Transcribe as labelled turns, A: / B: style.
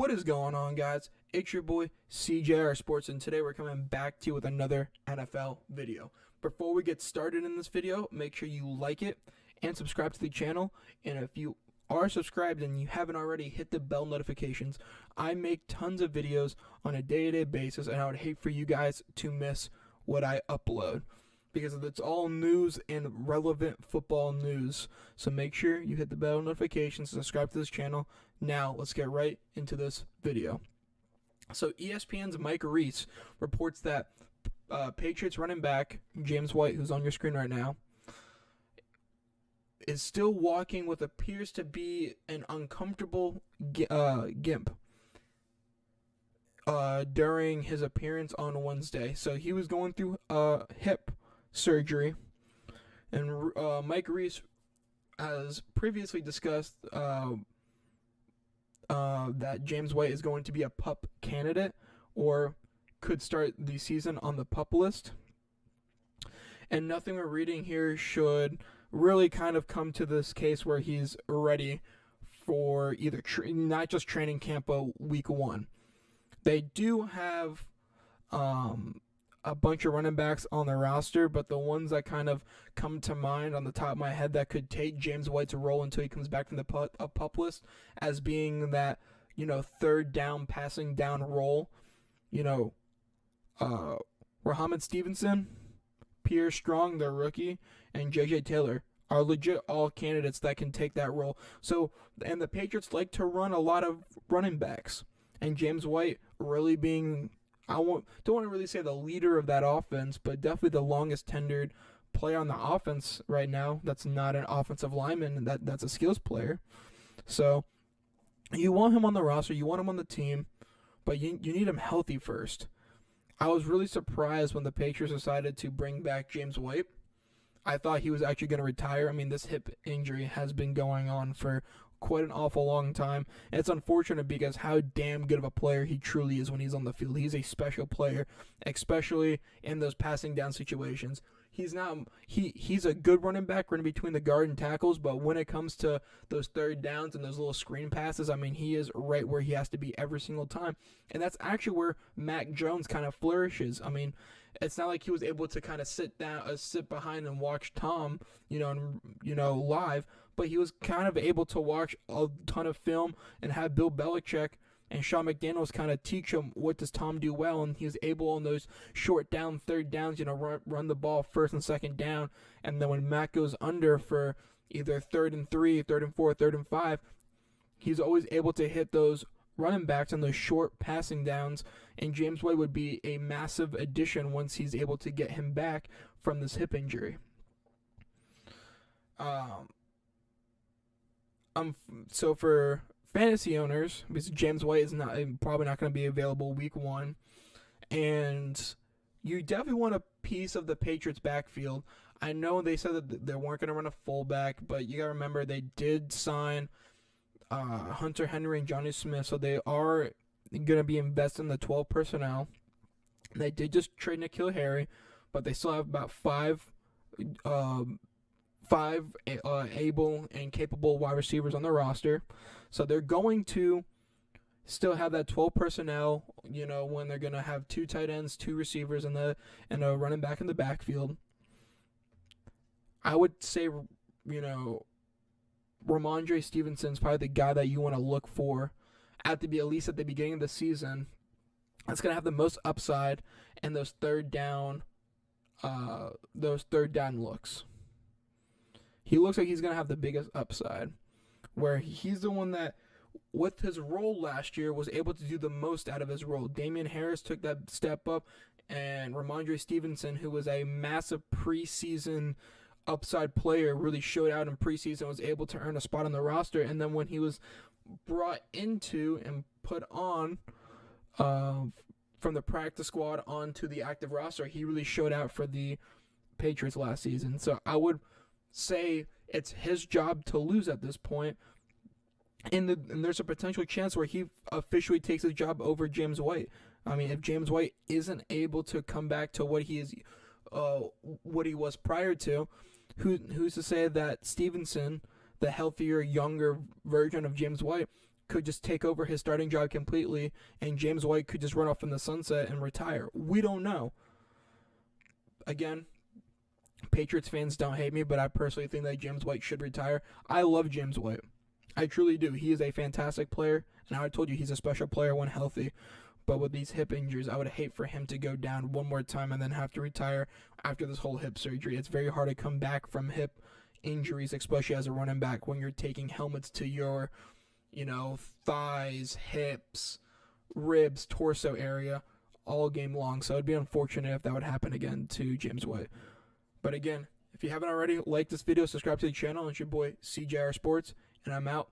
A: What is going on, guys? It's your boy CJR Sports, and today we're coming back to you with another NFL video. Before we get started in this video, make sure you like it and subscribe to the channel. And if you are subscribed and you haven't already, hit the bell notifications. I make tons of videos on a day-to-day basis, and I would hate for you guys to miss what I upload, because it's all news and relevant football news. So make sure you hit the bell notifications, subscribe to this channel. Now, let's get right into this video. So ESPN's Mike Reiss reports that Patriots running back James White, who's on your screen right now, is still walking with appears to be an uncomfortable gimp during his appearance on Wednesday. So he was going through hip surgery, and Mike Reiss has previously discussed that James White is going to be a PUP candidate or could start the season on the PUP list. And nothing we're reading here should really kind of come to this case where he's ready for either not just training camp, but week one. They do have a bunch of running backs on the roster, but the ones that kind of come to mind on the top of my head that could take James White's role until he comes back from the PUP list as being that, third down, passing down role, Rhamondre Stevenson, Pierre Strong, their rookie, and J.J. Taylor are legit all candidates that can take that role. So, and the Patriots like to run a lot of running backs, and James White really being, don't want to really say the leader of that offense, but definitely the longest tenured player on the offense right now. That's not an offensive lineman. That's a skills player. So you want him on the roster, you want him on the team, but you need him healthy first. I was really surprised when the Patriots decided to bring back James White. I thought he was actually going to retire. I mean, this hip injury has been going on for quite an awful long time. And it's unfortunate because how damn good of a player he truly is when he's on the field. He's a special player, especially in those passing down situations. He's a good running back running between the guard and tackles, but when it comes to those third downs and those little screen passes, I mean, he is right where he has to be every single time. And that's actually where Mac Jones kind of flourishes. I mean, it's not like he was able to kind of sit behind and watch Tom, live, but he was kind of able to watch a ton of film and have Bill Belichick and Sean McDaniels kind of teach him what does Tom do well, and he was able on those short down, third downs, run the ball first and second down, and then when Mac goes under for either 3rd and 3, 3rd and 4, 3rd and 5, he's always able to hit those running backs on those short passing downs, and James White would be a massive addition once he's able to get him back from this hip injury. So for fantasy owners, because James White is probably not going to be available week one, and you definitely want a piece of the Patriots backfield. I know they said that they weren't going to run a fullback, but you got to remember they did sign Hunter Henry and Johnny Smith, so they are going to be investing in the 12 personnel. They did just trade N'Keal Harry, but they still have about five able and capable wide receivers on the roster. So they're going to still have that 12 personnel, when they're going to have 2 tight ends, 2 receivers, and a running back in the backfield. I would say, Rhamondre Stevenson is probably the guy that you want to look for at least at the beginning of the season. That's going to have the most upside in those third down looks. He looks like he's going to have the biggest upside, where he's the one that, with his role last year, was able to do the most out of his role. Damian Harris took that step up, and Rhamondre Stevenson, who was a massive preseason upside player, really showed out in preseason, was able to earn a spot on the roster. And then when he was brought into and put on from the practice squad onto the active roster, he really showed out for the Patriots last season. So I would say it's his job to lose at this point, and there's a potential chance where he officially takes his job over James White. I mean, if James White isn't able to come back to what he was prior to, who's to say that Stevenson, the healthier, younger version of James White, could just take over his starting job completely, and James White could just run off in the sunset and retire. We don't know. Again, Patriots fans don't hate me, but I personally think that James White should retire. I love James White. I truly do. He is a fantastic player, and I told you he's a special player when healthy. But with these hip injuries, I would hate for him to go down one more time and then have to retire after this whole hip surgery. It's very hard to come back from hip injuries, especially as a running back, when you're taking helmets to your, thighs, hips, ribs, torso area all game long. So it'd be unfortunate if that would happen again to James White. But again, if you haven't already, like this video, subscribe to the channel. It's your boy CJR Sports, and I'm out.